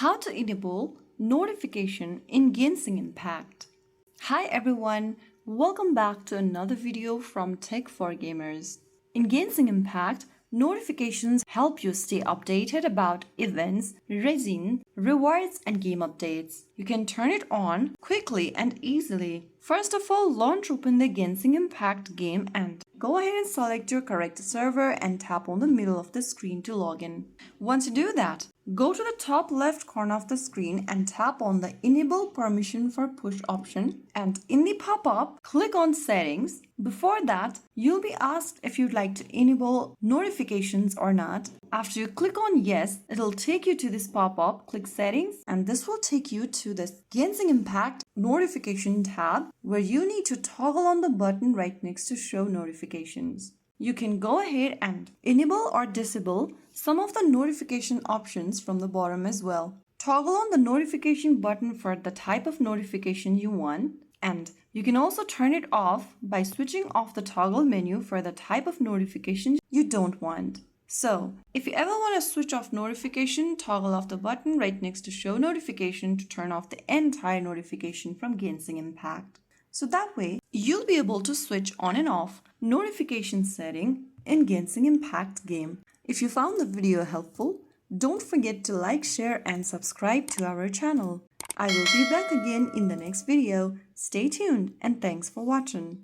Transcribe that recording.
How to enable notification in Genshin Impact. Hi everyone, welcome back to another video from Tech for Gamers. In Genshin Impact, notifications help you stay updated about events, resin, rewards and game updates. You can turn it on quickly and easily. First of all, launch open the Genshin Impact game and go ahead and select your correct server and tap on the middle of the screen to log in. Once you do that, go to the top left corner of the screen and tap on the Enable Permission for Push option, and in the pop-up, click on Settings. Before that, you'll be asked if you'd like to enable notifications or not. After you click on Yes, it'll take you to this pop-up. Click Settings, and this will take you to this Genshin Impact Notification tab, where you need to toggle on the button right next to Show Notifications. You can go ahead and enable or disable some of the notification options from the bottom as well. Toggle on the notification button for the type of notification you want, and you can also turn it off by switching off the toggle menu for the type of notification you don't want. So, if you ever want to switch off notification, toggle off the button right next to Show Notification to turn off the entire notification from Genshin Impact. So that way, you'll be able to switch on and off notification setting in Genshin Impact game. If you found the video helpful, don't forget to like, share and subscribe to our channel. I will be back again in the next video. Stay tuned and thanks for watching.